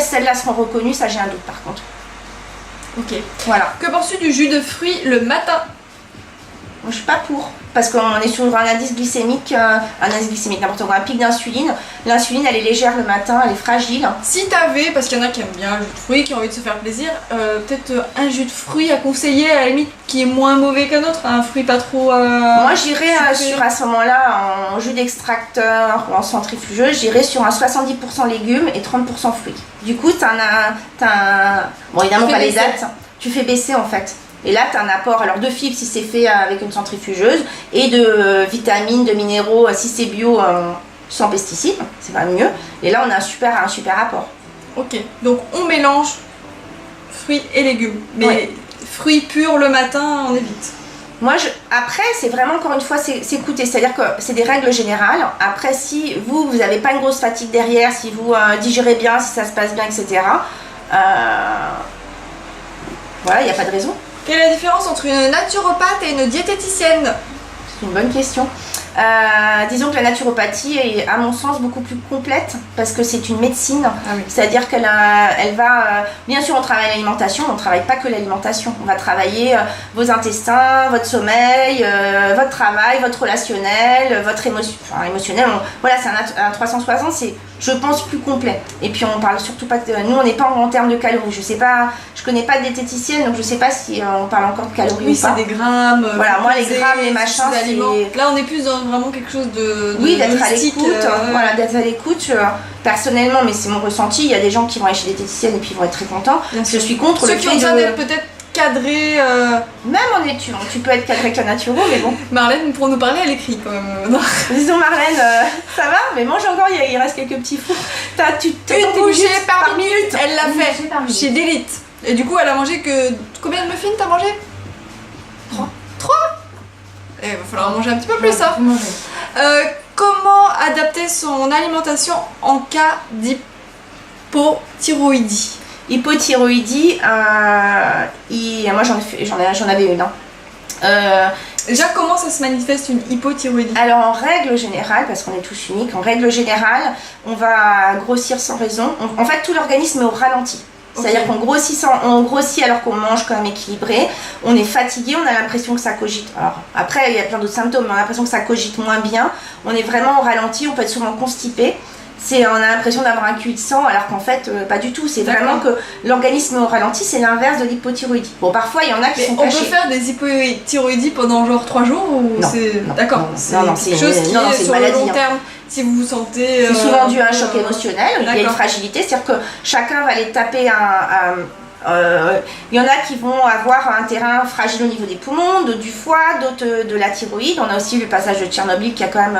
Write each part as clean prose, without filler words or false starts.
celles-là seront reconnues, ça j'ai un doute par contre. Ok. Voilà. Que penses-tu du jus de fruits le matin? Moi, je suis pas pour, parce qu'on est sur un indice glycémique, n'importe quoi, un pic d'insuline. L'insuline, elle est légère le matin, elle est fragile. Si t'avais, parce qu'il y en a qui aiment bien le jus de fruits, qui ont envie de se faire plaisir, peut-être un jus de fruits à conseiller, à la limite, qui est moins mauvais qu'un autre, un fruit pas trop... Moi, j'irais à ce moment-là, en jus d'extracteur ou en centrifugeuse, j'irais sur un 70% légumes et 30% fruits. Du coup, bon, évidemment pas les dates, tu fais baisser en fait. Et là, tu as un apport alors de fibres si c'est fait avec une centrifugeuse et de vitamines, de minéraux si c'est bio sans pesticides, c'est pas mieux. Et là, on a un super apport. Ok, donc on mélange fruits et légumes, mais fruits purs le matin, on évite. Moi, après, c'est vraiment encore une fois, c'est s'écouter, c'est-à-dire que c'est des règles générales. Après, si vous n'avez pas une grosse fatigue derrière, si vous digérez bien, si ça se passe bien, etc., voilà, il n'y a pas de raison. Quelle est la différence entre une naturopathe et une diététicienne? C'est une bonne question. Disons que la naturopathie est à mon sens beaucoup plus complète parce que c'est une médecine, c'est-à-dire qu'elle va, bien sûr on travaille l'alimentation, on ne travaille pas que l'alimentation, on va travailler vos intestins, votre sommeil, votre travail, votre relationnel, votre émotionnel, voilà c'est un 360, c'est je pense plus complet. Et puis on parle surtout pas nous on n'est pas en termes de calories, je sais pas, je connais pas de diététicienne donc je sais pas si on parle encore de calories ou pas. Oui c'est des grammes. Voilà moi les grammes, les machins, c'est... Là on est plus dans vraiment quelque chose de d'être à l'écoute, voilà, d'être à l'écoute. Personnellement, mais c'est mon ressenti, il y a des gens qui vont aller chez des diététiciennes et puis ils vont être très contents. Je suis contre le fait de... Ceux qui ont besoin d'être peut-être cadrés... Même en études, tu peux être cadré avec la naturo, mais bon. Marlène, pour nous parler, elle écrit quand même. Disons Marlène, ça va, mais mange encore, il reste quelques petits fours. Une bouchée par minute, elle l'a fait chez Délite. Et du coup, elle a mangé que... Combien de muffins t'as mangé? 3. Il va falloir manger un petit peu plus, ça. Comment adapter son alimentation en cas d'hypothyroïdie? Hypothyroïdie, moi j'en avais une. Déjà, comment ça se manifeste une hypothyroïdie? Alors en règle générale, parce qu'on est tous uniques, en règle générale, on va grossir sans raison. En fait, tout l'organisme est au ralenti. C'est-à-dire qu'on grossit alors qu'on mange quand même équilibré, on est fatigué, on a l'impression que ça cogite. Alors après il y a plein d'autres symptômes, mais on a l'impression que ça cogite moins bien, on est vraiment au ralenti, on peut être souvent constipé. On a l'impression d'avoir un QI de sang alors qu'en fait pas du tout, c'est vraiment que l'organisme est au ralenti, c'est l'inverse de l'hypothyroïdie. Bon parfois il y en a qui sont cachés. On peut faire des hypothyroïdies pendant genre 3 jours ou c'est... D'accord, c'est quelque chose qui est sur le long terme. Si vous vous sentez... C'est souvent dû à un choc émotionnel, il y a une fragilité, c'est-à-dire que chacun va aller taper il y en a qui vont avoir un terrain fragile au niveau des poumons, d'autres du foie, d'autres de la thyroïde. On a aussi le passage de Tchernobyl qui a quand même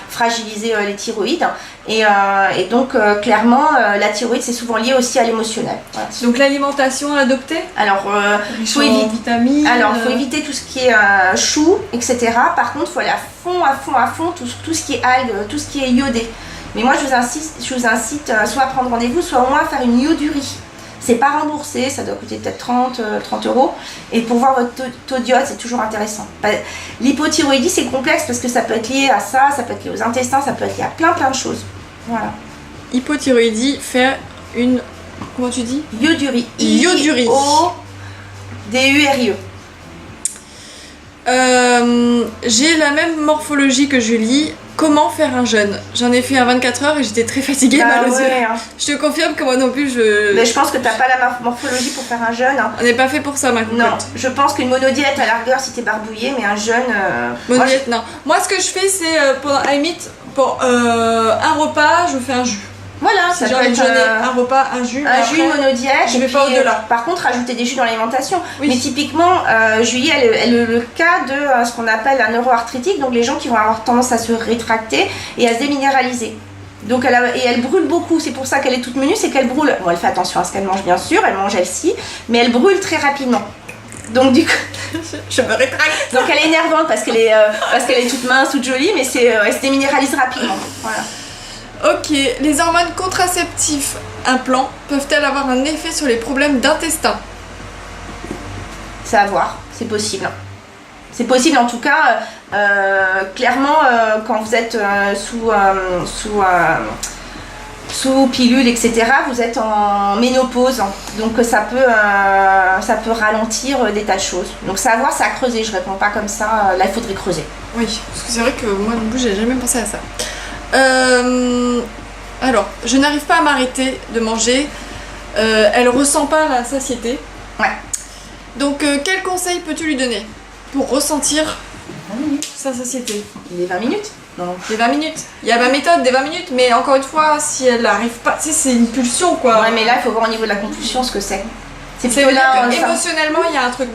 fragilisé les thyroïdes. Et donc clairement la thyroïde c'est souvent lié aussi à l'émotionnel. Voilà. Donc l'alimentation à adopter? Alors faut éviter tout ce qui est choux, etc. Par contre il faut aller à fond tout ce qui est algues, tout ce qui est iodé. Mais moi je vous incite soit à prendre rendez-vous, soit au moins à faire une iodurie. C'est pas remboursé, ça doit coûter peut-être 30 €. Et pour voir votre taux d'iode, c'est toujours intéressant. L'hypothyroïdie, c'est complexe parce que ça peut être lié à ça, ça peut être lié aux intestins, ça peut être lié à plein de choses. Voilà. Hypothyroïdie, faire une... Comment tu dis? Iodurie. Iodurie. I-O-D-U-R-I-E. J'ai la même morphologie que Julie. Comment faire un jeûne? J'en ai fait un 24 heures et j'étais très fatiguée, mal aux yeux. Je te confirme que moi non plus Mais je pense que t'as pas la morphologie pour faire un jeûne. On n'est pas fait pour ça, ma cocotte. Non, je pense qu'une monodiète à la rigueur si t'es barbouillé, mais un jeûne... Monodiète, non. Moi ce que je fais c'est, à la limite, pour un repas, je fais un jus. Voilà, ça peut être un repas, un jus. Un jus monodiète. Je vais pas au-delà. Par contre, rajouter des jus dans l'alimentation. Oui. Mais typiquement, Julie, elle est le cas de ce qu'on appelle un neuroarthritique, donc les gens qui vont avoir tendance à se rétracter et à se déminéraliser. Donc elle brûle beaucoup, c'est pour ça qu'elle est toute menue, c'est qu'elle brûle. Bon, elle fait attention à ce qu'elle mange bien sûr, elle mange elle-ci, mais elle brûle très rapidement. Donc du coup, je me rétracte. Donc elle est énervante parce qu'elle est toute mince, toute jolie, mais elle se déminéralise rapidement. Voilà. Ok, les hormones contraceptives implants peuvent-elles avoir un effet sur les problèmes d'intestin? C'est à voir, c'est possible. C'est possible en tout cas, clairement, quand vous êtes sous pilule, etc., vous êtes en ménopause. Donc ça peut ralentir des tas de choses. Donc savoir, c'est à creuser. Je réponds pas comme ça. Là, il faudrait creuser. Oui, parce que c'est vrai que moi, non plus, j'ai jamais pensé à ça. Alors, je n'arrive pas à m'arrêter de manger. Elle ressent pas la satiété. Ouais. Donc, quel conseil peux-tu lui donner pour ressentir sa satiété? Les 20 minutes. Non. Les 20 minutes. Il y a ma méthode des 20 minutes, mais encore une fois, si elle n'arrive pas, tu sais, c'est une pulsion quoi. Ouais, mais là, il faut voir au niveau de la compulsion ce que c'est. C'est là, émotionnellement, il y a un truc.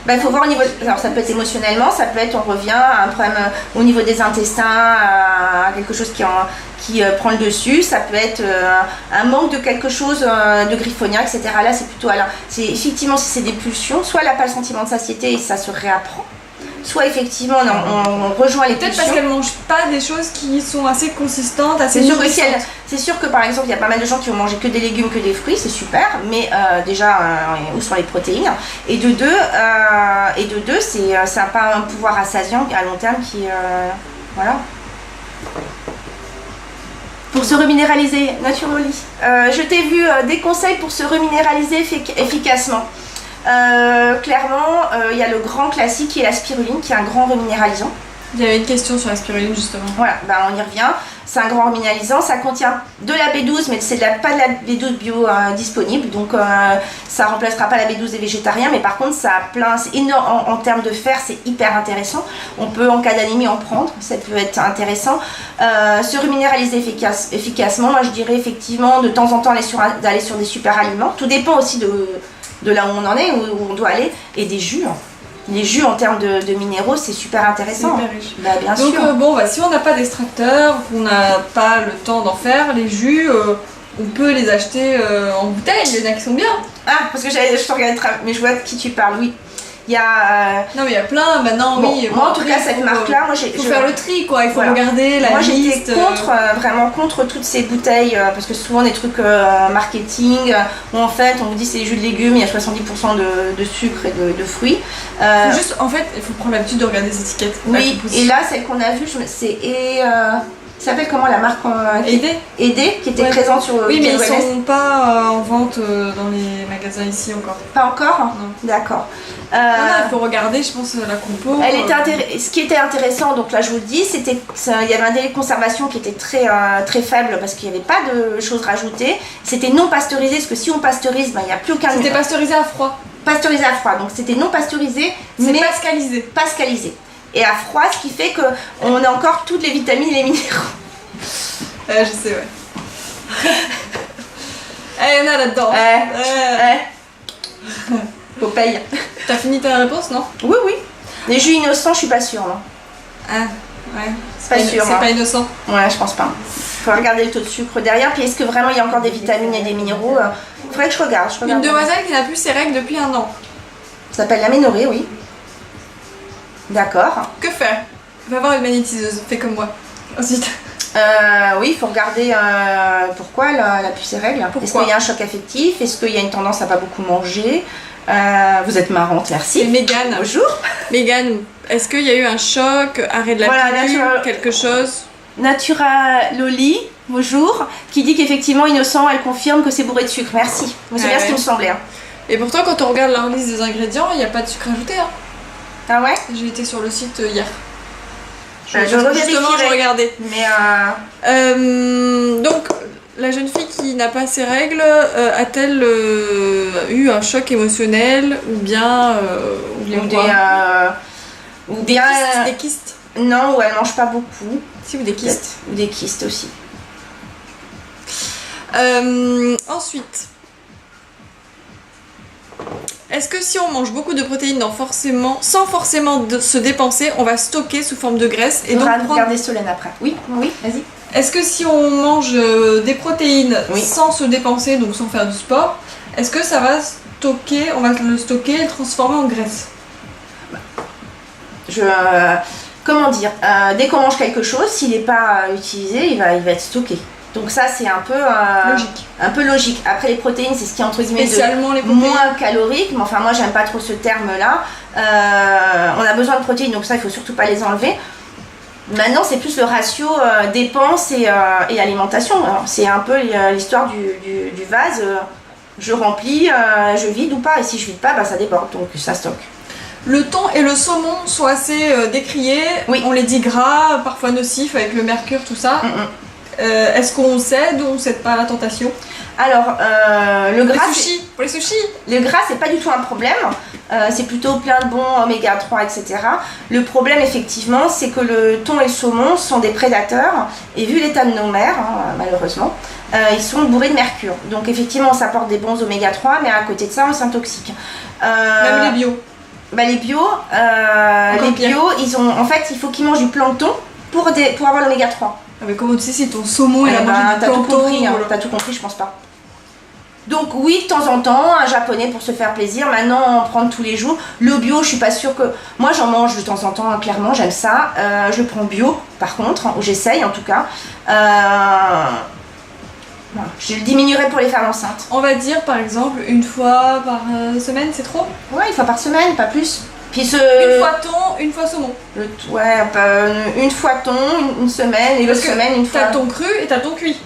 Bah, il faut voir au niveau. Alors, ça peut être émotionnellement, ça peut être, on revient à un problème au niveau des intestins, à quelque chose qui prend le dessus. Ça peut être un manque de quelque chose de griffonnière, etc. Là, c'est plutôt. Alors, c'est effectivement, si c'est des pulsions, soit elle n'a pas le sentiment de satiété et ça se réapprend. Soit effectivement on rejoint les pulsions. Peut-être parce qu'elle mange pas des choses qui sont assez consistantes, assez c'est sûr que par exemple il y a pas mal de gens qui vont manger que des légumes, que des fruits, c'est super, mais déjà où sont les protéines, et de deux c'est pas un pouvoir rassasiant à long terme qui voilà. Pour se reminéraliser, Naturally. Je t'ai vu des conseils pour se reminéraliser efficacement. Clairement, il y a le grand classique qui est la spiruline, qui est un grand reminéralisant. Il y avait une question sur la spiruline justement. Voilà, on y revient. C'est un grand reminéralisant, ça contient de la B12, mais c'est pas de la B12 bio disponible, donc ça remplacera pas la B12 des végétariens, mais par contre ça a plein, c'est énorme en termes de fer, c'est hyper intéressant. On peut en cas d'anémie en prendre, ça peut être intéressant. Se reminéraliser efficacement, moi je dirais effectivement de temps en temps d'aller sur des super aliments. Tout dépend aussi de là où on en est, où on doit aller, et des jus. Les jus en termes de minéraux, c'est super intéressant. C'est hyper riche. Bah, bien donc, sûr. Bon, si on n'a pas d'extracteur, qu'on n'a pas le temps d'en faire, les jus, on peut les acheter en bouteille, il y en a qui sont bien. Ah, parce que je te regardais, mais je vois de qui tu parles, oui. Il y a. Non, mais il y a plein maintenant, bon, oui. Moi, en tout cas, cette marque-là, moi j'ai. Il faut faire le tri, quoi. Il faut regarder la liste. Moi, j'étais vraiment contre toutes ces bouteilles, parce que souvent des trucs marketing, où en fait, on vous dit c'est des jus de légumes, il y a 70% de sucre et de fruits. Juste, en fait, il faut prendre l'habitude de regarder les étiquettes. Oui, et là, celle qu'on a vue, c'est. Ça s'appelle comment la marque Aidé, qui était présente sur oui, mais ils sont pas en vente dans les magasins ici encore. Pas encore? Non. D'accord. Il faut regarder, je pense, la compo. Ce qui était intéressant, donc là je vous le dis, c'était il y avait un délai de conservation qui était très, très faible parce qu'il n'y avait pas de choses rajoutées. C'était non pasteurisé, parce que si on pasteurise, il n'y a plus aucun. C'était pasteurisé à froid. Pasteurisé à froid, donc c'était non pasteurisé, mais pascalisé. Et à froid, ce qui fait qu'on a encore toutes les vitamines et les minéraux. Je sais, ouais. Il y en a là-dedans. Popeye. T'as fini ta réponse, non? Oui. Les jus innocents, je suis pas sûre. Non. Ah, ouais. C'est pas sûr. C'est pas innocent. Ouais, je pense pas. Faut regarder le taux de sucre derrière. Puis est-ce que vraiment il y a encore des vitamines et des minéraux? Faudrait que je regarde. Une demoiselle qui n'a plus ses règles depuis 1 an. Ça s'appelle l'aménorrhée, oui. D'accord. Que faire? Va voir une magnétiseuse, fais comme moi. Ensuite. Oui, il faut regarder pourquoi elle a plus ses règles. Est-ce qu'il y a un choc affectif? Est-ce qu'il y a une tendance à pas beaucoup manger? Vous êtes marrante, merci. C'est Mégane. Bonjour. Mégane, est-ce qu'il y a eu un choc, arrêt de la pilule, quelque chose? Naturally, bonjour, qui dit qu'effectivement Innocent, elle confirme que c'est bourré de sucre. Merci. C'est bien ce qui me semblait. Hein. Et pourtant, quand on regarde la liste des ingrédients, il n'y a pas de sucre ajouté. Hein. Ah ouais? J'ai été sur le site hier. Je regardais. Mais donc, la jeune fille qui n'a pas ses règles, a-t-elle eu un choc émotionnel ou bien des kystes? Non, ou elle mange pas beaucoup. Si, ou des kystes. Ou des kystes aussi. Ensuite, est-ce que si on mange beaucoup de protéines sans forcément se dépenser, on va stocker sous forme de graisse et donc regarder Solène après. Oui, vas-y. Est-ce que si on mange des protéines sans se dépenser, donc sans faire du sport, est-ce que ça va stocker, on va le stocker et le transformer en graisse? Comment dire, dès qu'on mange quelque chose, s'il n'est pas utilisé, il va être stocké. Donc ça c'est un peu logique. Après les protéines, c'est ce qui est entre guillemets moins calorique, mais enfin moi j'aime pas trop ce terme là. On a besoin de protéines, donc ça il faut surtout pas les enlever. Maintenant, c'est plus le ratio dépenses et alimentation. C'est un peu l'histoire du vase. Je remplis, je vide ou pas. Et si je vide pas, bah, ça déborde, donc ça stocke. Le thon et le saumon sont assez décriés. Oui. On les dit gras, parfois nocifs avec le mercure, tout ça. Est-ce qu'on cède ou on cède pas à la tentation? Alors, le gras... Pour les sushis. Le gras, c'est pas du tout un problème. C'est plutôt plein de bons oméga 3, etc. Le problème, effectivement, c'est que le thon et le saumon sont des prédateurs. Et vu l'état de nos mers, malheureusement, ils sont bourrés de mercure. Donc, effectivement, ça apporte des bons oméga 3, mais à côté de ça, on s'intoxique. Même les bio. Bah, les bio, en fait, il faut qu'ils mangent du plancton pour avoir l'oméga 3. Ah mais comment tu sais si ton saumon il a mangé du plancton? T'as tout compris, t'as tout compris, je pense pas. Donc oui, de temps en temps, un japonais pour se faire plaisir. Maintenant, en prendre tous les jours. Le bio, je suis pas sûre que... Moi, j'en mange de temps en temps, clairement, j'aime ça. Je prends bio, par contre, ou j'essaye en tout cas. Je le diminuerai pour les femmes enceintes. On va dire, par exemple, une fois par semaine, c'est trop? Ouais, une fois par semaine, pas plus. Puis Une fois thon, une fois saumon. Une fois thon, une semaine, et l'autre semaine, une fois... T'as ton cru et t'as ton cuit.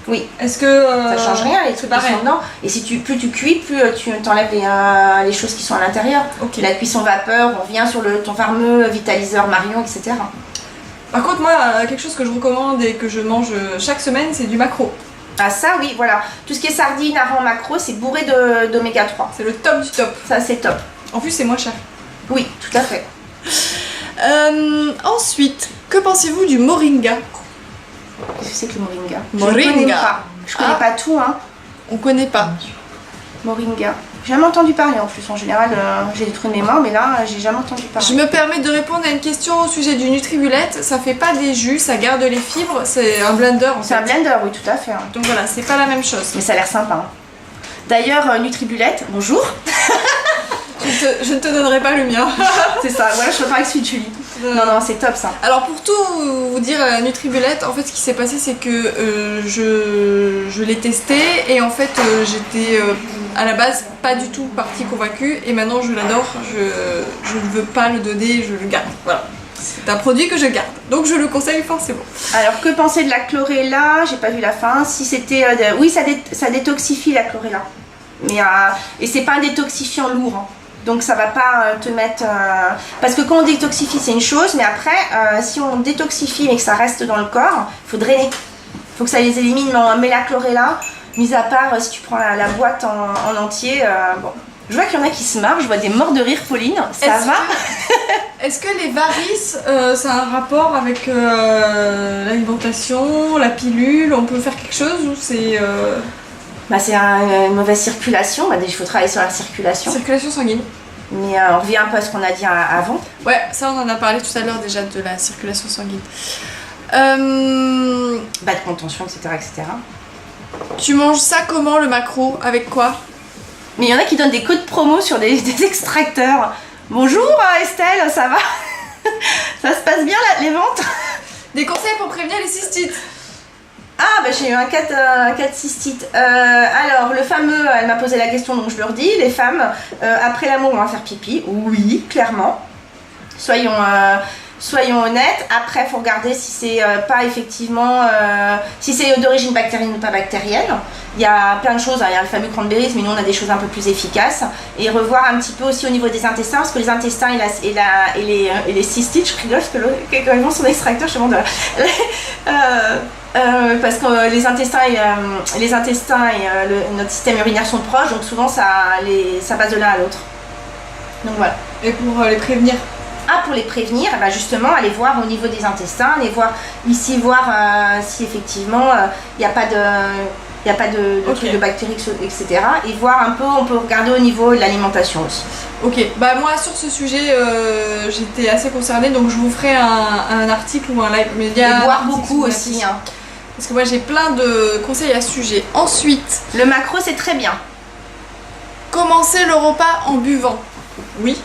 Oui. Est-ce que... ça change rien, les trucs qui sont dedans. Et si plus tu cuis, plus tu t'enlèves les choses qui sont à l'intérieur. Okay. La cuisson vapeur, on revient sur ton fameux vitaliseur Marion, etc. Par contre, moi, quelque chose que je recommande et que je mange chaque semaine, c'est du maquereau. Ah ça oui, voilà. Tout ce qui est sardines, harengs, maquereau, c'est bourré d'oméga 3. C'est le top du top. Ça, c'est top. En plus, c'est moins cher. Oui, tout à fait. Ensuite, que pensez-vous du moringa? Qu'est-ce que c'est que le moringa? Moringa. Je connais pas tout, hein. On connaît pas. Moringa. J'ai jamais entendu parler en plus. En général, j'ai des trous de mémoire, mais là, j'ai jamais entendu parler. Je me permets de répondre à une question au sujet du Nutribullet. Ça fait pas des jus, ça garde les fibres. C'est un blender en fait. C'est un blender, oui, tout à fait. Hein. Donc voilà, c'est pas la même chose. Mais ça a l'air sympa. Hein. D'ailleurs, Nutribullet, bonjour. Je ne te donnerai pas le mien. C'est ça, voilà, je repars avec celui de Julie. Non, c'est top ça. Alors pour tout vous dire, Nutribullet, en fait ce qui s'est passé c'est que je l'ai testé et en fait j'étais à la base pas du tout partie convaincue et maintenant je l'adore, je ne veux pas le donner, je le garde. Voilà. C'est un produit que je garde, donc je le conseille forcément. Alors que penser de la chlorella? J'ai pas vu la fin. Si c'était... oui, ça détoxifie la chlorella. Mais, et c'est pas un détoxifiant lourd. Hein. Donc ça va pas te mettre... Parce que quand on détoxifie c'est une chose, mais après si on détoxifie mais que ça reste dans le corps, il faut drainer. Il faut que ça les élimine. Mais la chlorella, mis à part si tu prends la boîte en entier, bon. Je vois qu'il y en a qui se marrent, je vois des morts de rire, Pauline, ça va? Est-ce que les varices, ça a un rapport avec l'alimentation, la pilule? On peut faire quelque chose ou c'est... Bah, c'est une mauvaise circulation, bah, il faut travailler sur la circulation. Circulation sanguine. Mais on revient un peu à ce qu'on a dit avant. Ouais, ça on en a parlé tout à l'heure déjà de la circulation sanguine. Bas de contention, etc., etc. Tu manges ça comment le maquereau? Avec quoi? Mais il y en a qui donnent des codes promo sur des extracteurs. Bonjour Estelle, ça va? Ça se passe bien les ventes? Des conseils pour prévenir les cystites. Ah bah j'ai eu un cas de cystite. Alors le fameux, elle m'a posé la question donc je le redis, les femmes après l'amour vont faire pipi, oui clairement. Soyons honnêtes, après il faut regarder si c'est pas effectivement, si c'est d'origine bactérienne ou pas bactérienne. Il y a plein de choses, hein. Il y a le fameux cranberries, mais nous on a des choses un peu plus efficaces. Et revoir un petit peu aussi au niveau des intestins, parce que les intestins et les cystites, je rigole parce que quand ils vont sur l'extracteur, je demande... parce que les intestins et notre système urinaire sont proches, donc souvent ça passe de l'un à l'autre. Donc voilà. Et pour les prévenir? Ah, pour les prévenir, bah justement, aller voir au niveau des intestins, aller voir ici, si effectivement il n'y a pas de trucs de bactéries, etc. Et voir un peu, on peut regarder au niveau de l'alimentation aussi. Ok, bah moi sur ce sujet, j'étais assez concernée, donc je vous ferai un article ou un live. Mais et boire beaucoup aussi. Hein. Parce que moi j'ai plein de conseils à ce sujet. Ensuite, le maquereau c'est très bien. Commencer le repas en buvant. Oui.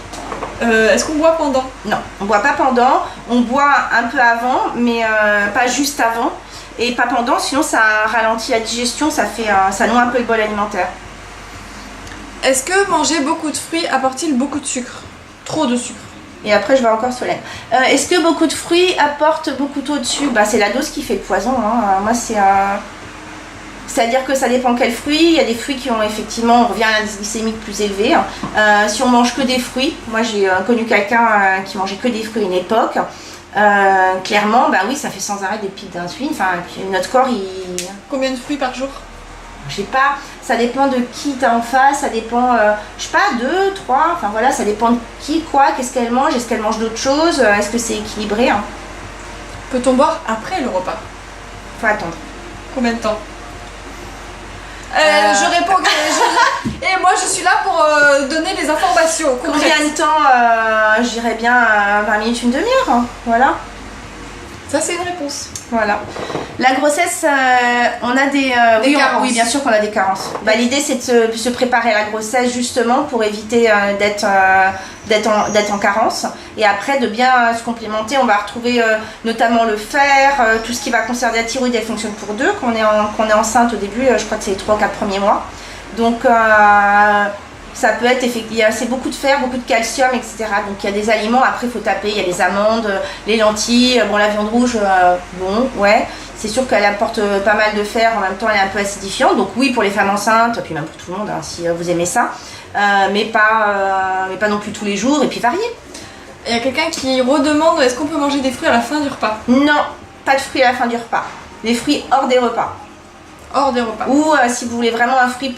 Est-ce qu'on boit pendant? Non, on boit pas pendant, on boit un peu avant, mais pas juste avant. Et pas pendant, sinon ça ralentit la digestion, ça noie un peu le bol alimentaire. Est-ce que manger beaucoup de fruits apporte-t-il beaucoup de sucre? Trop de sucre? Et après, je vais encore sur l'aine. Est-ce que beaucoup de fruits apportent beaucoup au-dessus? C'est la dose qui fait le poison. Hein. Moi, c'est-à-dire que ça dépend quels fruits. Il y a des fruits qui ont effectivement, on revient à l'indice glycémique plus élevé. Si on mange que des fruits, moi j'ai connu quelqu'un qui mangeait que des fruits à une époque. Clairement, oui, ça fait sans arrêt des pics d'insuline. Enfin, notre corps, il... Combien de fruits par jour? Je sais pas, ça dépend de qui t'as en face, ça dépend, je sais pas, 2, 3, enfin voilà, ça dépend de qui, quoi, qu'est-ce qu'elle mange, est-ce qu'elle mange d'autres choses, est-ce que c'est équilibré hein. Peut-on boire après le repas? Faut attendre. Combien de temps? Je réponds que et moi je suis là pour donner les informations. Combien de temps? Je dirais bien 20 minutes, une demi-heure, hein. Voilà. Ça c'est une réponse. Voilà. La grossesse, on a des carences. Oui, bien sûr qu'on a des carences. L'idée c'est de se préparer à la grossesse justement pour éviter d'être en carence. Et après de bien se complémenter, on va retrouver notamment le fer, tout ce qui va concerner la thyroïde, elle fonctionne pour 2. Quand on est enceinte au début, je crois que c'est les 3 ou 4 premiers mois. Donc ça peut être effectivement, c'est beaucoup de fer, beaucoup de calcium, etc. Donc il y a des aliments, après il faut taper, il y a les amandes, les lentilles, la viande rouge, ouais. C'est sûr qu'elle apporte pas mal de fer, en même temps elle est un peu acidifiante. Donc oui pour les femmes enceintes, puis même pour tout le monde, hein, si vous aimez ça. Mais pas non plus tous les jours, et puis varié. Il y a quelqu'un qui redemande, est-ce qu'on peut manger des fruits à la fin du repas? Non, pas de fruits à la fin du repas. Les fruits hors des repas. Hors des repas. Ou si vous voulez vraiment un fruit,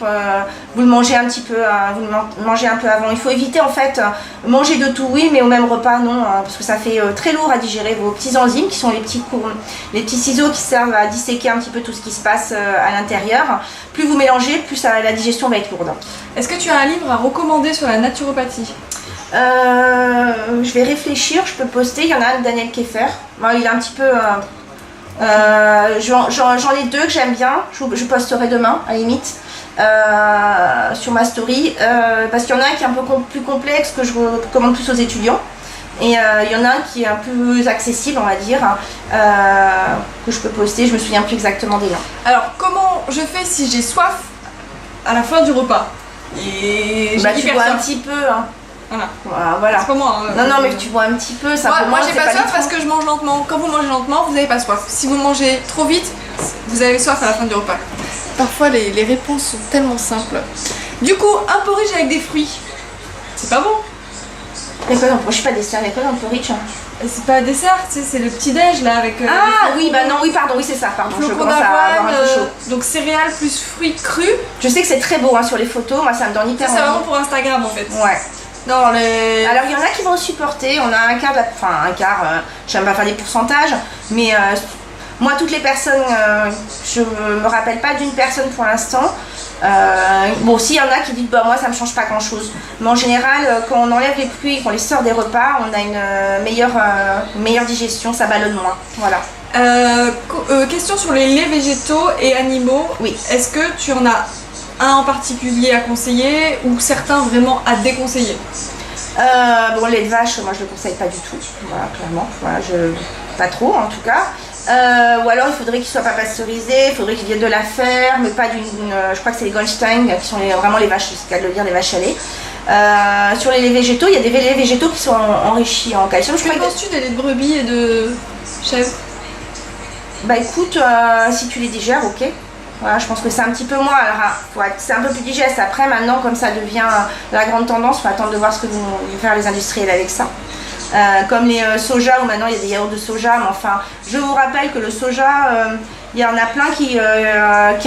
vous le mangez un petit peu, vous le mangez un peu avant. Il faut éviter en fait manger de tout, oui, mais au même repas non, parce que ça fait très lourd à digérer. Vos petits enzymes qui sont les petits ciseaux qui servent à disséquer un petit peu tout ce qui se passe à l'intérieur. Plus vous mélangez, plus la digestion va être lourde. Est-ce que tu as un livre à recommander sur la naturopathie? Je vais réfléchir, je peux poster. Il y en a un de Daniel Keffer. Il est un petit peu... j'en ai 2 que j'aime bien, je posterai demain à la limite sur ma story parce qu'il y en a un qui est un peu plus complexe que je recommande plus aux étudiants et il y en a un qui est un peu plus accessible on va dire que je peux poster, je me souviens plus exactement des noms. Alors comment je fais si j'ai soif à la fin du repas et tu bois un petit peu hein. Voilà. C'est pas moi. Non, mais tu bois un petit peu. Moi j'ai pas soif parce que je mange lentement. Quand vous mangez lentement, vous n'avez pas soif. Si vous mangez trop vite, vous avez soif à la fin du repas. Parfois les réponses sont tellement simples. Du coup, un porridge avec des fruits, c'est pas bon. Moi je suis pas dessert, il y a quoi dans le porridge hein? C'est pas un dessert, tu sais, c'est le petit déj là avec. Oui, pardon, oui c'est ça, pardon. Je commence à avoir un peu chaud. Donc céréales plus fruits crus. Je sais que c'est très beau hein, sur les photos, moi ça me donne hyper envie. C'est vraiment pour Instagram en fait. Ouais. Alors il y en a qui vont supporter, on a un quart, j'aime pas faire des pourcentages, mais moi toutes les personnes, je me rappelle pas d'une personne pour l'instant. S'il y en a qui disent moi ça me change pas grand chose, mais en général quand on enlève les fruits et qu'on les sort des repas, on a une meilleure digestion, ça ballonne moins. Voilà. Question sur les laits végétaux et animaux. Oui. Est-ce que tu en as un en particulier à conseiller ou certains vraiment à déconseiller? Le lait de vache, moi je le conseille pas du tout. Voilà, clairement. Pas trop en tout cas. Ou alors il faudrait qu'il soit pas pasteurisé, il faudrait qu'il vienne de la ferme, mais pas je crois que c'est les Goldstein qui sont vraiment les vaches, c'est le cas de le dire, les vaches à lait. Sur les laits végétaux, il y a des laits végétaux qui sont enrichis en calcium. Que penses-tu des laits de brebis et de chèvre? Écoute, si tu les digères, ok. Voilà, je pense que c'est un petit peu moins, c'est un peu plus digeste. Après, maintenant, comme ça devient la grande tendance, il faut attendre de voir ce que vont faire les industriels avec ça. Comme les soja, où maintenant il y a des yaourts de soja, mais enfin, je vous rappelle que le soja, il y en a plein qui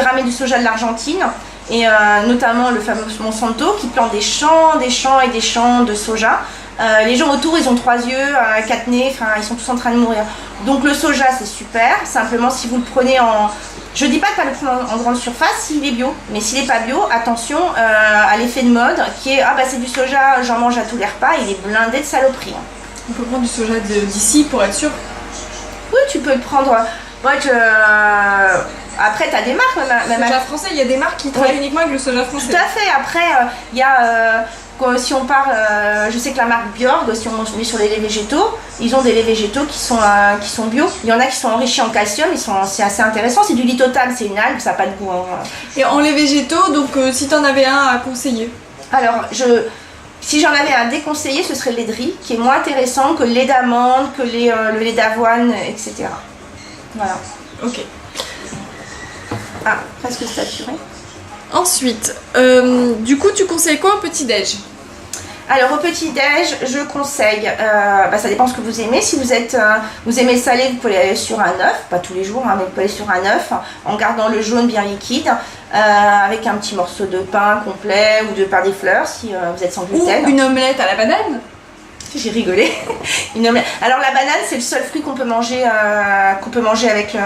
ramènent du soja de l'Argentine, et notamment le fameux Monsanto qui plante des champs et des champs de soja. Les gens autour, ils ont 3 yeux, 4 nez, enfin, ils sont tous en train de mourir. Donc le soja, c'est super, simplement si vous le prenez je dis pas de pas le prendre en grande surface s'il est bio, mais s'il n'est pas bio, attention à l'effet de mode qui est c'est du soja, j'en mange à tous les repas, il est blindé de saloperies. On peut prendre du soja d'ici pour être sûr? Oui, tu peux le prendre. Après, tu as des marques. Le soja français, il y a des marques qui travaillent uniquement avec le soja français. Tout à fait. Après, il y a. Si on parle, je sais que la marque Bjorg, si on met sur les laits végétaux, ils ont des laits végétaux qui sont bio. Il y en a qui sont enrichis en calcium, c'est assez intéressant. C'est du lithotam, c'est une algue, ça n'a pas de goût. Hein. Et en laits végétaux, donc si tu en avais un à conseiller? Alors, Si j'en avais à déconseiller, ce serait le lait de riz, qui est moins intéressant que le lait d'amande, que le lait d'avoine, etc. Voilà. Ok. Ah, presque saturé. Ensuite, du coup, tu conseilles quoi au petit-déj? Alors au petit-déj, je conseille, ça dépend ce que vous aimez. Si vous aimez le salé, vous pouvez aller sur un œuf, pas tous les jours, hein, mais vous pouvez aller sur un œuf en gardant le jaune bien liquide, avec un petit morceau de pain complet ou de pain des fleurs si vous êtes sans gluten. Ou une omelette à la banane. J'ai rigolé. Une omelette. Alors la banane, c'est le seul fruit qu'on peut manger avec,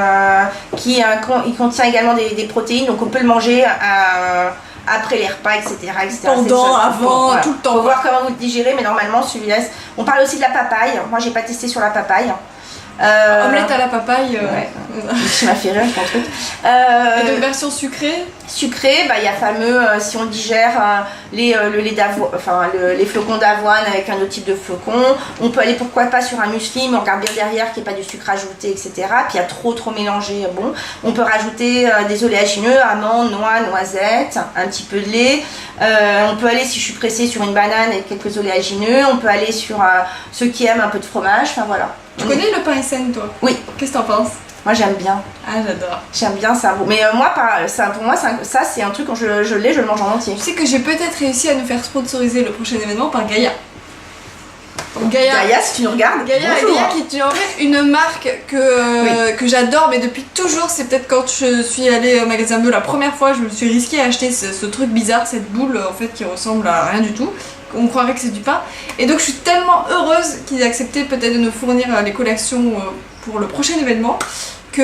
il contient également des protéines, donc on peut le manger après les repas, etc. Pendant, avant, voilà. Tout le temps. Faut voir comment vous le digérez, mais normalement celui-là. On parle aussi de la papaye. Moi, j'ai pas testé sur la papaye. Omelette à la papaye. Ouais. Tu m'as fait rire, ton truc. Et de version sucrée. Sucré, il y a fameux, si on digère le lait d'avoine, les flocons d'avoine avec un autre type de flocon. On peut aller pourquoi pas sur un muesli, mais on regarde bien derrière qu'il n'y ait pas du sucre ajouté, etc. Puis il y a trop mélangé, bon. On peut rajouter des oléagineux, amandes, noix, noisettes, un petit peu de lait. On peut aller, si je suis pressée, sur une banane et quelques oléagineux. On peut aller sur ceux qui aiment un peu de fromage, enfin voilà. Tu connais le pain SN, toi? Oui. Qu'est-ce que t'en penses? Moi j'aime bien. Ah, j'adore. J'aime bien ça. Mais moi, pour moi, ça c'est un truc, quand je le mange en entier. Tu sais que j'ai peut-être réussi à nous faire sponsoriser le prochain événement par Gaïa. Gaïa, si tu nous regardes. Gaïa qui est en fait une marque que j'adore, mais depuis toujours. C'est peut-être quand je suis allée au magasin Bleu la première fois, je me suis risquée à acheter ce truc bizarre, cette boule en fait qui ressemble à rien du tout. On croirait que c'est du pain. Et donc je suis tellement heureuse qu'ils aient accepté peut-être de nous fournir les collections pour le prochain événement, qu'il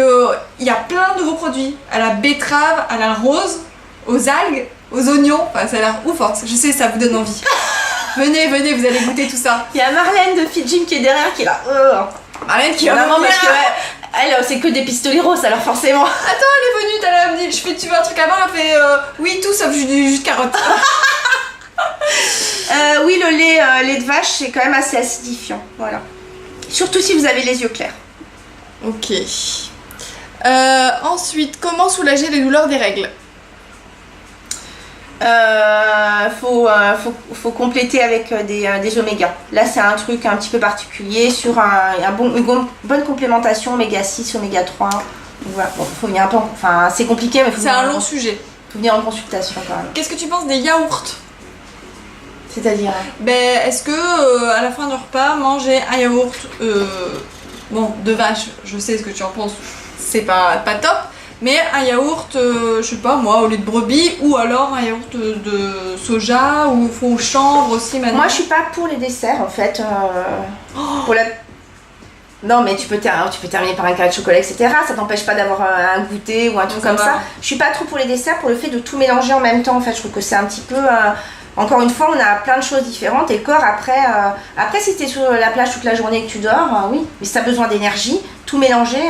y a plein de nouveaux produits, à la betterave, à la rose, aux algues, aux oignons. Enfin, ça a l'air ouf, hein. Je sais, ça vous donne envie. Venez, vous allez goûter tout ça. Il y a Marlène de Fidjim qui est derrière, qui est là. Marlène qui est vraiment parce que elle, c'est que des pistoleros, alors forcément. Attends, elle est venue, elle me dit, tu veux un truc avant? Elle fait oui, tout sauf du jus de carotte. Oui, le lait de vache, c'est quand même assez acidifiant, voilà. Surtout si vous avez les yeux clairs. Ok. Ensuite, comment soulager les douleurs des règles? Faut compléter avec des oméga. Là, c'est un truc un petit peu particulier sur une bonne complémentation oméga 6, oméga 3. Donc, voilà, faut venir un peu. Enfin, c'est compliqué, mais c'est un long sujet. Faut venir en consultation quand même. Qu'est-ce que tu penses des yaourts? C'est-à-dire est-ce que à la fin du repas, manger un yaourt de vache, je sais ce que tu en penses, c'est pas top, mais un yaourt, je sais pas moi, au lait de brebis, ou alors un yaourt de soja, ou au chanvre aussi maintenant. Moi je suis pas pour les desserts en fait. Non mais tu peux terminer par un carré de chocolat, etc. Ça t'empêche pas d'avoir un goûter ou un truc comme ça. Je suis pas trop pour les desserts, pour le fait de tout mélanger en même temps en fait. Je trouve que c'est un petit peu... Encore une fois, on a plein de choses différentes et le corps après si tu es sur la plage toute la journée et que tu dors, oui, mais si tu as besoin d'énergie, tout mélanger,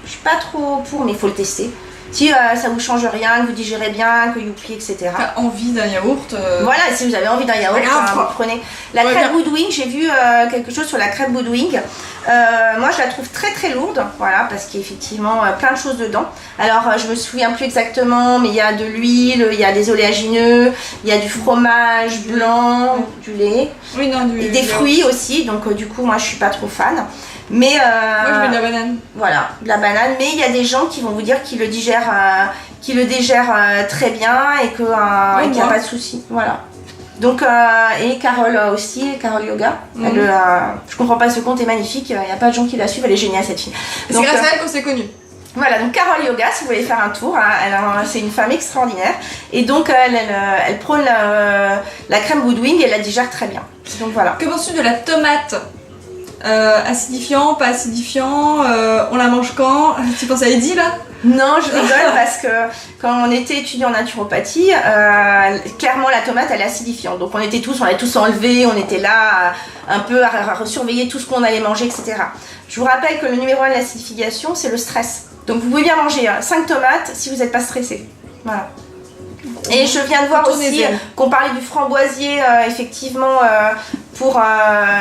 je suis pas trop pour, mais il faut le tester. Si ça vous change rien, que vous digérez bien, que youpi, etc. T'as envie d'un yaourt Voilà, si vous avez envie d'un yaourt, vous prenez. La crème Woodwing, j'ai vu quelque chose sur la crème Woodwing. Moi, je la trouve très lourde, voilà, parce qu'il y a effectivement plein de choses dedans. Alors, je me souviens plus exactement, mais il y a de l'huile, il y a des oléagineux, il y a du fromage blanc, du lait, et des fruits aussi. Donc, du coup, moi, je suis pas trop fan. Mais moi je mets de la banane. Voilà, de la banane. Mais il y a des gens qui vont vous dire qu'ils le digèrent, très bien et qu'il n'y a pas de souci. Voilà. Donc, et Carole aussi, Carole Yoga. Je comprends pas ce compte, est magnifique. Il n'y a pas de gens qui la suivent, elle est géniale cette fille. C'est grâce à elle qu'on s'est connus. Voilà, donc Carole Yoga, si vous voulez faire un tour, c'est une femme extraordinaire. Et donc elle prône la crème Woodwing et elle la digère très bien. Donc voilà. Que penses-tu de la tomate? Acidifiant, pas acidifiant, on la mange quand? Tu penses à Eddie là? Non, je rigole parce que quand on était étudiant en naturopathie, clairement la tomate elle est acidifiante. Donc on avait tous enlevés, on était là un peu à surveiller tout ce qu'on allait manger, etc. Je vous rappelle que le numéro 1 de l'acidification, c'est le stress. Donc vous pouvez bien manger 5 tomates si vous n'êtes pas stressé. Voilà. Et je viens de voir aussi qu'on parlait du framboisier, effectivement, pour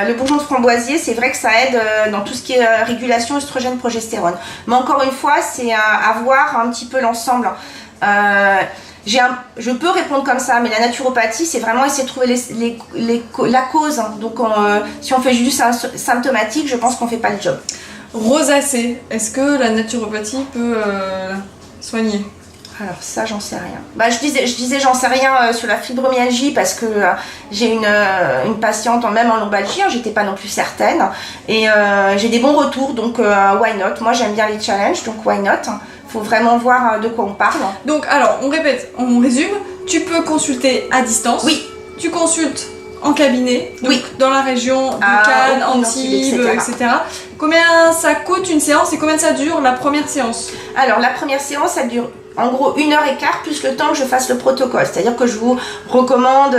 le bourgeon de framboisier, c'est vrai que ça aide dans tout ce qui est régulation østrogène, progestérone. Mais encore une fois, c'est à voir un petit peu l'ensemble. je peux répondre comme ça, mais la naturopathie, c'est vraiment essayer de trouver la cause. Donc, si on fait juste symptomatique, je pense qu'on fait pas le job. Rosacée, est-ce que la naturopathie peut soigner? Alors ça, j'en sais rien. Je disais j'en sais rien sur la fibromyalgie parce que j'ai une patiente même en lombalgie, j'étais pas non plus certaine. Et j'ai des bons retours, donc why not? Moi, j'aime bien les challenges, donc why not? Faut vraiment voir de quoi on parle. Donc alors, on répète, on résume. Tu peux consulter à distance. Oui. Tu consultes en cabinet, donc oui. dans la région de Cannes, Antibes, etc. Combien ça coûte une séance et combien ça dure la première séance? Alors la première séance, elle dure en gros 1h15 plus le temps que je fasse le protocole. C'est-à-dire que je vous recommande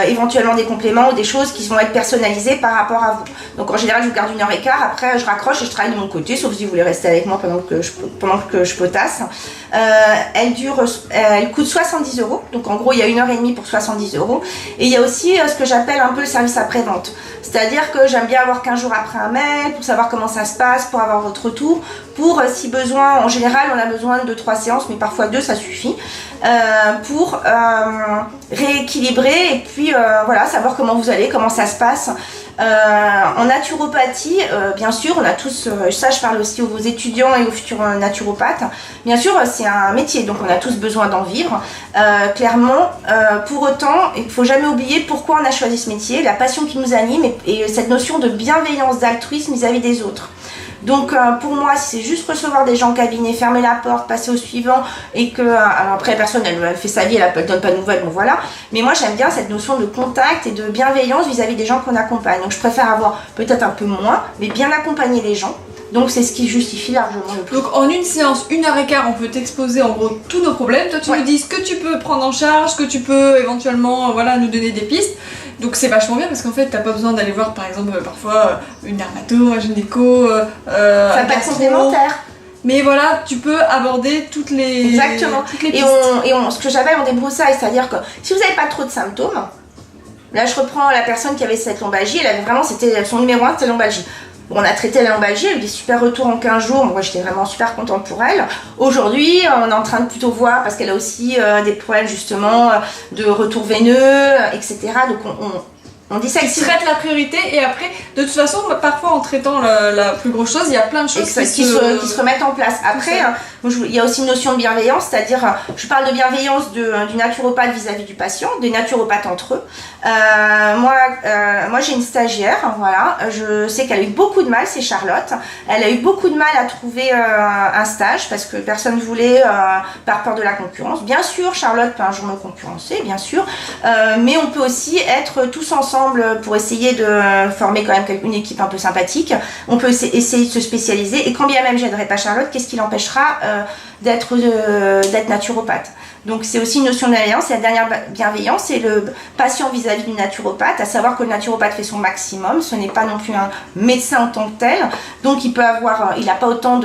éventuellement des compléments ou des choses qui vont être personnalisées par rapport à vous. Donc en général, je vous garde 1h15. Après, je raccroche et je travaille de mon côté, sauf si vous voulez rester avec moi pendant que je potasse. Elle coûte 70 €. Donc en gros, il y a 1h30 pour 70 €. Et il y a aussi ce que j'appelle un peu le service après-vente. C'est-à-dire que j'aime bien avoir 15 jours après un mail pour savoir comment ça se passe, pour avoir votre retour, pour si besoin, en général on a besoin de 3 séances, mais parfois 2 ça suffit, pour rééquilibrer et puis voilà, savoir comment vous allez, comment ça se passe. En naturopathie, bien sûr, on a tous, ça je parle aussi aux étudiants et aux futurs naturopathes, bien sûr c'est un métier, donc on a tous besoin d'en vivre, clairement. Pour autant, il ne faut jamais oublier pourquoi on a choisi ce métier, la passion qui nous anime et cette notion de bienveillance, d'altruisme vis-à-vis des autres. Donc pour moi, si c'est juste recevoir des gens en cabinet, fermer la porte, passer au suivant et que... alors après, la personne, elle fait sa vie, elle donne pas de nouvelles, bon voilà. Mais moi, j'aime bien cette notion de contact et de bienveillance vis-à-vis des gens qu'on accompagne. Donc je préfère avoir peut-être un peu moins, mais bien accompagner les gens. Donc c'est ce qui justifie largement le prix. Donc en une séance, 1h15, on peut t'exposer en gros tous nos problèmes. Toi tu nous dis ce que tu peux prendre en charge, ce que tu peux éventuellement nous donner des pistes. Donc c'est vachement bien parce qu'en fait t'as pas besoin d'aller voir par exemple parfois une dermato, un gynéco, ça peut être complémentaire. Mais voilà, tu peux aborder toutes les Exactement. Toutes les pistes. Ce que j'appelle on débroussaille, c'est-à-dire que si vous n'avez pas trop de symptômes, là je reprends la personne qui avait cette lombalgie, elle avait vraiment, c'était son numéro 1, c'était lombalgie. Bon, on a traité la lombalgie, elle a eu des super retours en 15 jours, moi j'étais vraiment super contente pour elle. Aujourd'hui, on est en train de plutôt voir, parce qu'elle a aussi des problèmes justement de retour veineux, etc. Donc on dit ça qui traite la priorité et après, de toute façon, parfois en traitant la plus grosse chose, il y a plein de choses qui se remettent en place. Après, il y a aussi une notion de bienveillance, c'est-à-dire, je parle de bienveillance du naturopathe vis-à-vis du patient, des naturopathes entre eux. Moi j'ai une stagiaire, voilà, je sais qu'elle a eu beaucoup de mal, c'est Charlotte. Elle a eu beaucoup de mal à trouver un stage parce que personne ne voulait par peur de la concurrence. Bien sûr, Charlotte peut un jour me concurrencer, bien sûr, mais on peut aussi être tous ensemble pour essayer de former quand même une équipe un peu sympathique. On peut essayer de se spécialiser et quand bien même j'aiderai pas Charlotte, qu'est-ce qui l'empêchera d'être naturopathe? Donc c'est aussi une notion de bienveillance. Et la dernière bienveillance, c'est le patient vis-à-vis du naturopathe, à savoir que le naturopathe fait son maximum, ce n'est pas non plus un médecin en tant que tel, donc il peut avoir, il n'a pas autant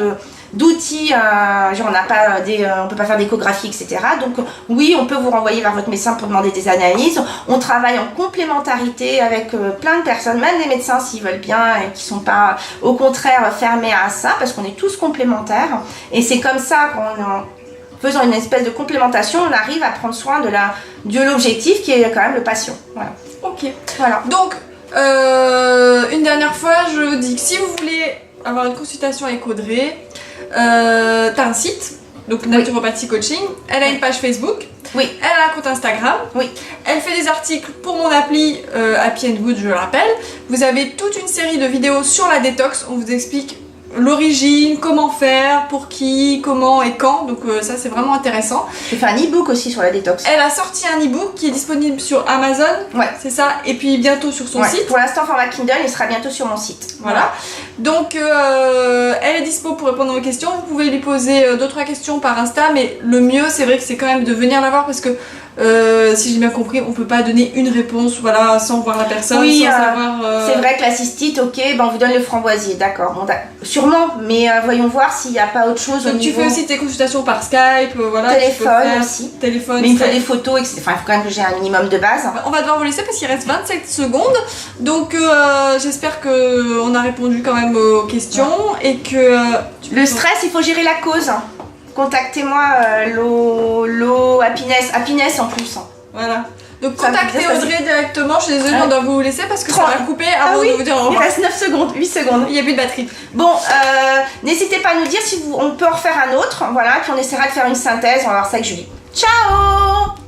d'outils, genre on peut pas faire d'échographie, etc. Donc oui, on peut vous renvoyer vers votre médecin pour demander des analyses. On travaille en complémentarité avec plein de personnes, même des médecins s'ils veulent bien et qui sont pas au contraire fermés à ça, parce qu'on est tous complémentaires. Et c'est comme ça faisant une espèce de complémentation, on arrive à prendre soin de l'objectif qui est quand même le patient. Voilà. Ok. Voilà. Donc, une dernière fois, je dis que si vous voulez avoir une consultation avec Audrey, t'as un site, donc Naturopathie Coaching. Elle a une page Facebook. Oui. Elle a un compte Instagram. Oui. Elle fait des articles pour mon appli Happy and Good, je le rappelle. Vous avez toute une série de vidéos sur la détox. On vous explique l'origine, comment faire, pour qui, comment et quand, donc ça c'est vraiment intéressant. J'ai fait un e-book aussi sur la détox. Elle a sorti un e-book qui est disponible sur Amazon, c'est ça, et puis bientôt sur son site. Pour l'instant format Kindle, il sera bientôt sur mon site. Voilà. Donc elle est dispo pour répondre à vos questions. Vous pouvez lui poser 2-3 questions par Insta, mais le mieux c'est vrai que c'est quand même de venir la voir parce que si j'ai bien compris, on peut pas donner une réponse sans voir la personne, oui, sans savoir... c'est vrai que la cystite, ok, on vous donne le framboisier, d'accord, bon, sûrement, mais voyons voir s'il n'y a pas autre chose. Donc tu fais aussi tes consultations par Skype, voilà. Téléphone aussi. Téléphone, mais il me faut des photos, etc. Enfin, il faut quand même que j'ai un minimum de base. On va devoir vous laisser parce qu'il reste 27 secondes, donc j'espère qu'on a répondu quand même aux questions et que... le stress, il faut gérer la cause. Contactez-moi l'eau Happiness en plus. Hein. Voilà. Donc contactez Audrey directement, je suis désolée, on doit vous laisser parce que ça va couper avant de vous dire au revoir. Il reste 9 secondes, 8 secondes. Il n'y a plus de batterie. Bon, n'hésitez pas à nous dire si on peut en refaire un autre, voilà, puis on essaiera de faire une synthèse, on va voir ça avec Julie. Ciao!